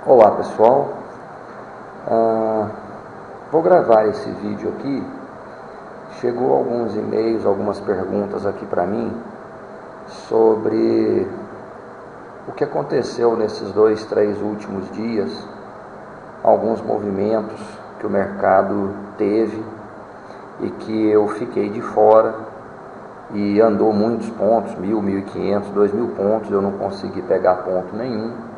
Olá pessoal, vou gravar esse vídeo aqui. Chegou alguns e-mails, algumas perguntas aqui para mim sobre o que aconteceu nesses 2, 3 últimos dias, alguns movimentos que o mercado teve e que eu fiquei de fora e andou muitos pontos, 1.000, 1.500, 2.000 pontos, eu não consegui pegar ponto nenhum.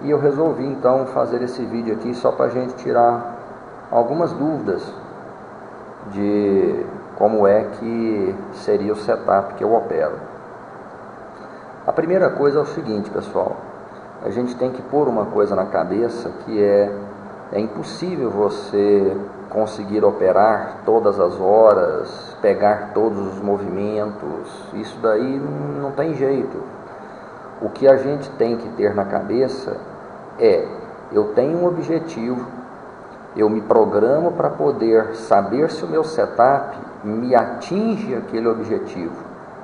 E eu resolvi então fazer esse vídeo aqui só para a gente tirar algumas dúvidas de como é que seria o setup que eu opero. A primeira coisa é o seguinte, pessoal, a gente tem que pôr uma coisa na cabeça que é impossível você conseguir operar todas as horas, pegar todos os movimentos, isso daí não tem jeito. O que a gente tem que ter na cabeça é, eu tenho um objetivo, eu me programo para poder saber se o meu setup me atinge aquele objetivo.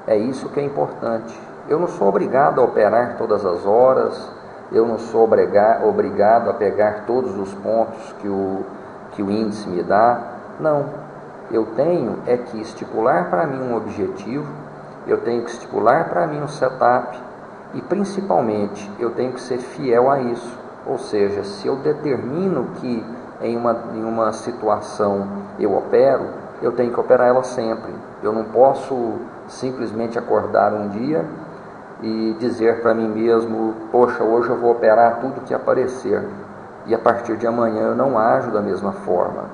É isso que é importante. Eu não sou obrigado a operar todas as horas, eu não sou obrigado a pegar todos os pontos que o índice me dá. Não, eu tenho que estipular para mim um objetivo, eu tenho que estipular para mim um setup, e principalmente eu tenho que ser fiel a isso. Ou seja, se eu determino que em uma situação eu opero, eu tenho que operar ela sempre. Eu não posso simplesmente acordar um dia e dizer para mim mesmo, poxa, hoje eu vou operar tudo que aparecer, e a partir de amanhã eu não ajo da mesma forma.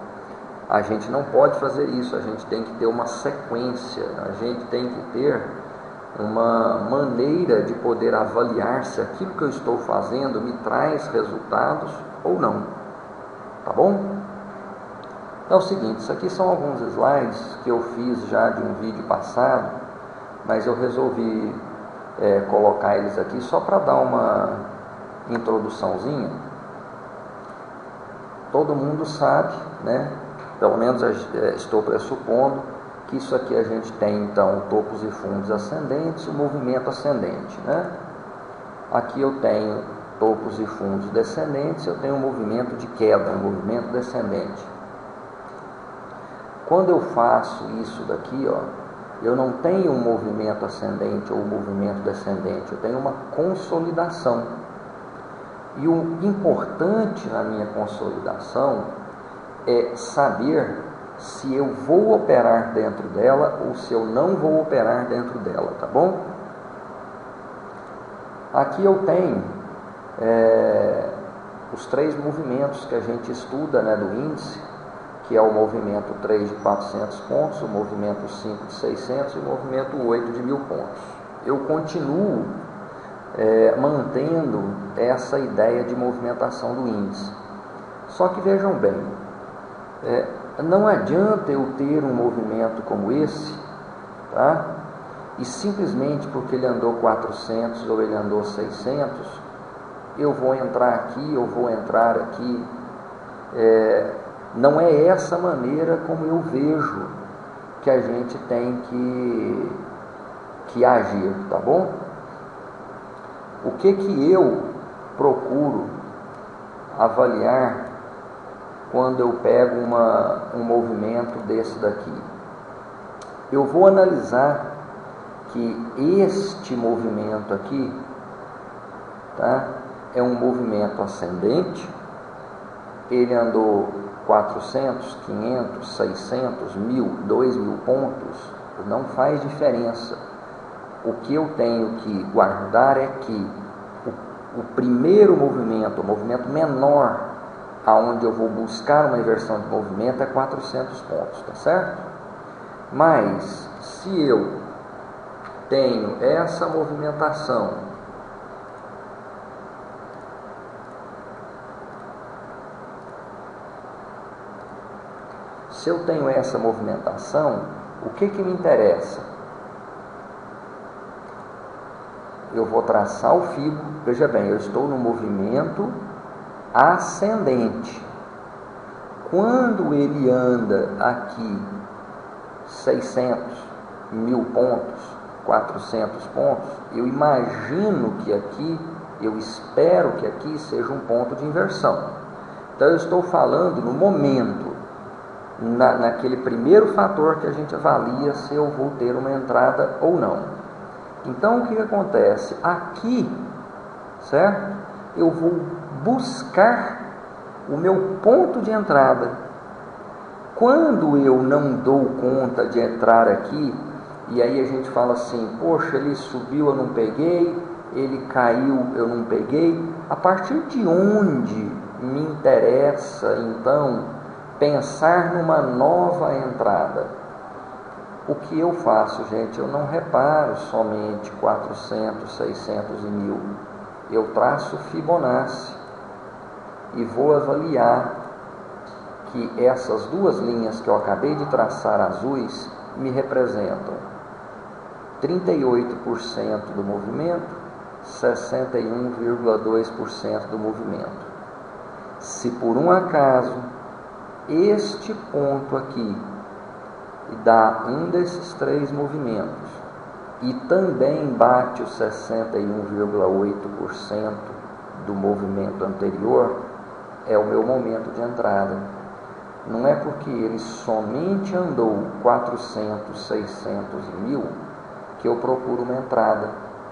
A gente não pode fazer isso, a gente tem que ter uma sequência, a gente tem que ter uma maneira de poder avaliar se aquilo que eu estou fazendo me traz resultados ou não, tá bom? É o seguinte, isso aqui são alguns slides que eu fiz já de um vídeo passado, mas eu resolvi colocar eles aqui só para dar uma introduçãozinha. Todo mundo sabe, né? Pelo menos estou pressupondo que isso aqui a gente tem então topos e fundos ascendentes e o movimento ascendente, né? Aqui eu tenho topos e fundos descendentes, eu tenho um movimento de queda, um movimento descendente. Quando eu faço isso daqui, ó, eu não tenho um movimento ascendente ou um movimento descendente, eu tenho uma consolidação. E o importante na minha consolidação é saber se eu vou operar dentro dela ou se eu não vou operar dentro dela, tá bom? Aqui eu tenho os 3 movimentos que a gente estuda, né, do índice, que é o movimento 3 de 400 pontos, o movimento 5 de 600 e o movimento 8 de 1.000 pontos. Eu continuo mantendo essa ideia de movimentação do índice. Só que vejam bem, não adianta eu ter um movimento como esse, tá? E simplesmente porque ele andou 400 ou ele andou 600, eu vou entrar aqui, eu vou entrar aqui. Não é essa maneira como eu vejo que a gente tem que agir, tá bom? O que eu procuro avaliar quando eu pego um movimento desse daqui? Eu vou analisar que este movimento aqui, tá, é um movimento ascendente, ele andou 400, 500, 600, 1.000, 2.000 pontos, não faz diferença. O que eu tenho que guardar é que o primeiro movimento, o movimento menor, aonde eu vou buscar uma inversão de movimento, é 400 pontos, tá certo? Mas se eu tenho essa movimentação o que me interessa? Eu vou traçar o fibo, veja bem, eu estou no movimento ascendente. Quando ele anda aqui 600, 1.000 pontos, 400 pontos, eu imagino que aqui, eu espero que aqui seja um ponto de inversão. Então eu estou falando no momento, naquele primeiro fator que a gente avalia se eu vou ter uma entrada ou não. Então o que acontece? Aqui, certo? Eu vou buscar o meu ponto de entrada. Quando eu não dou conta de entrar aqui, e aí a gente fala assim, poxa, ele subiu, eu não peguei, ele caiu, eu não peguei. A partir de onde me interessa, então, pensar numa nova entrada? O que eu faço, gente? Eu não reparo somente 400, 600 e 1000. Eu traço Fibonacci e vou avaliar que essas duas linhas que eu acabei de traçar azuis me representam 38% do movimento, 61,2% do movimento. Se por um acaso este ponto aqui dá um desses três movimentos e também bate os 61,8% do movimento anterior, é o meu momento de entrada. Não é porque ele somente andou 400, 600 e 1000 que eu procuro uma entrada.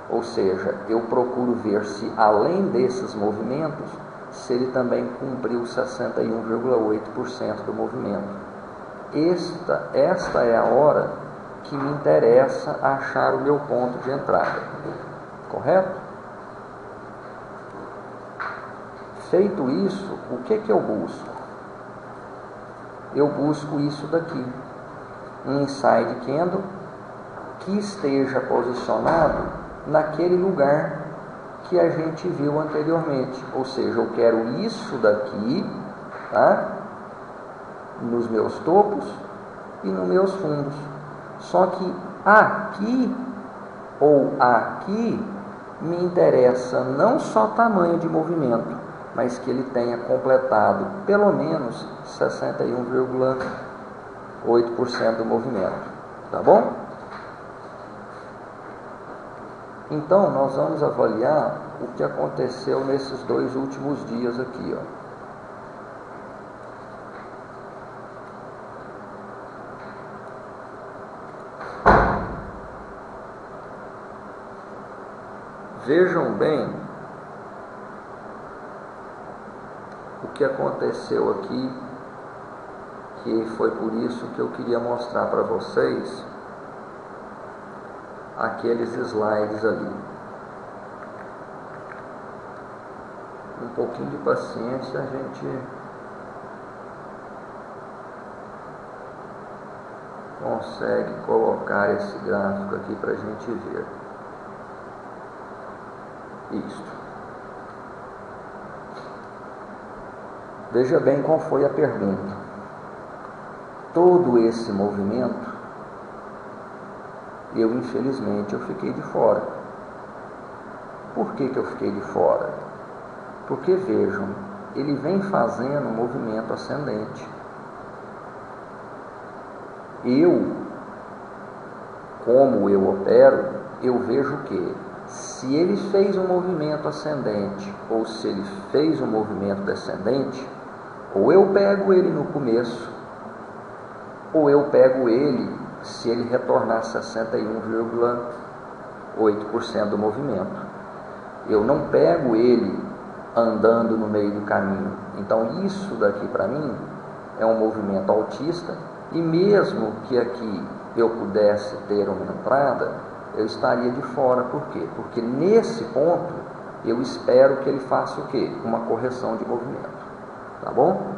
Ou seja, eu procuro ver se além desses movimentos, se ele também cumpriu 61,8% do movimento. Esta é a hora que me interessa achar o meu ponto de entrada. Correto? Feito isso, o que eu busco? Eu busco isso daqui, um inside candle que esteja posicionado naquele lugar que a gente viu anteriormente. Ou seja, eu quero isso daqui, tá? Nos meus topos e nos meus fundos. Só que aqui ou aqui me interessa não só tamanho de movimento, mas que ele tenha completado pelo menos 61,8% do movimento. Tá bom? Então, nós vamos avaliar o que aconteceu nesses 2 últimos dias aqui, ó. Vejam bem o que aconteceu aqui, que foi por isso que eu queria mostrar para vocês aqueles slides ali. Um pouquinho de paciência, a gente consegue colocar esse gráfico aqui para a gente ver. Isto. Veja bem qual foi a pergunta. Todo esse movimento, infelizmente, eu fiquei de fora. Por que eu fiquei de fora? Porque, vejam, ele vem fazendo um movimento ascendente. Como eu opero, eu vejo que se ele fez um movimento ascendente ou se ele fez um movimento descendente, ou eu pego ele no começo, ou eu pego ele se ele retornar 61,8% do movimento. Eu não pego ele andando no meio do caminho. Então isso daqui para mim é um movimento altista, e mesmo que aqui eu pudesse ter uma entrada, eu estaria de fora. Por quê? Porque nesse ponto eu espero que ele faça o quê? Uma correção de movimento. Tá bom?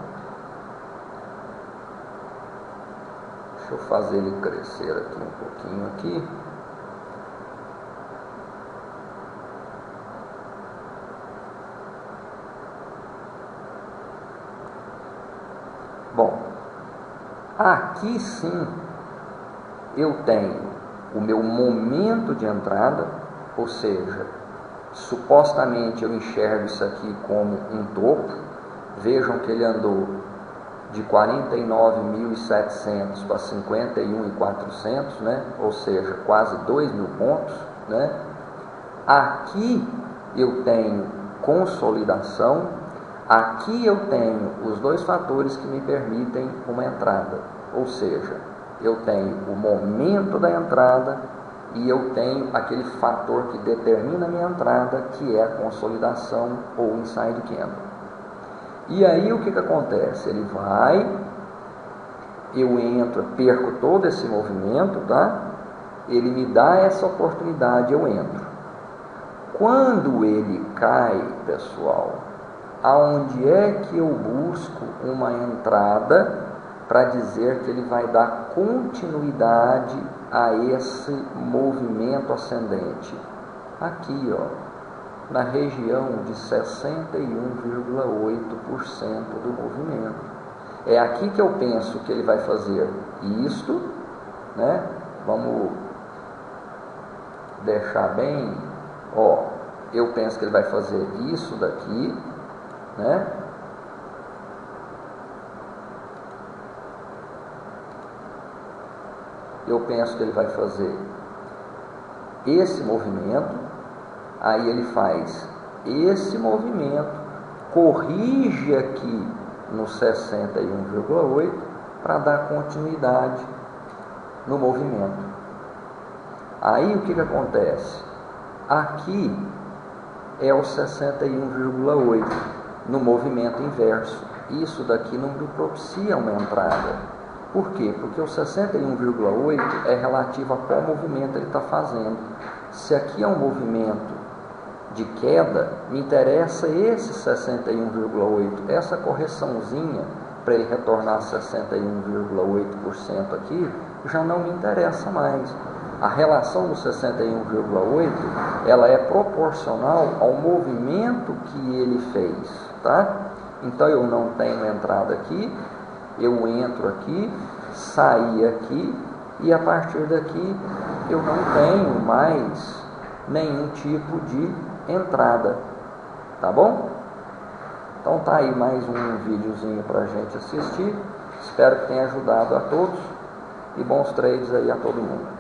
Deixa eu fazer ele crescer aqui um pouquinho aqui. Bom, aqui sim eu tenho o meu momento de entrada, ou seja, supostamente eu enxergo isso aqui como um topo. Vejam que ele andou de 49.700 para 51.400, né? Ou seja, quase 2.000 pontos, né? Aqui eu tenho consolidação, aqui eu tenho os dois fatores que me permitem uma entrada, ou seja, eu tenho o momento da entrada e eu tenho aquele fator que determina a minha entrada, que é a consolidação ou inside candle. E aí o que acontece? Ele vai, eu entro, perco todo esse movimento, tá? Ele me dá essa oportunidade, eu entro. Quando ele cai, pessoal, aonde é que eu busco uma entrada para dizer que ele vai dar continuidade a esse movimento ascendente? Aqui, ó, na região de 61,8% do movimento. É aqui que eu penso que ele vai fazer isto, né? Vamos deixar bem, ó, eu penso que ele vai fazer isso daqui, né? Eu penso que ele vai fazer esse movimento, aí ele faz esse movimento, corrige aqui no 61,8 para dar continuidade no movimento. Aí o que acontece? Aqui é o 61,8 no movimento inverso. Isso daqui não me propicia uma entrada. Por quê? Porque o 61,8 é relativo a qual movimento ele está fazendo. Se aqui é um movimento de queda, me interessa esse 61,8, essa correçãozinha para ele retornar 61,8% aqui, já não me interessa mais. A relação do 61,8, ela é proporcional ao movimento que ele fez, tá? Então eu não tenho entrada aqui, eu entro aqui, saí aqui, e a partir daqui eu não tenho mais nenhum tipo de entrada, tá bom? Então tá aí mais um videozinho para a gente assistir, espero que tenha ajudado a todos, e bons trades aí a todo mundo.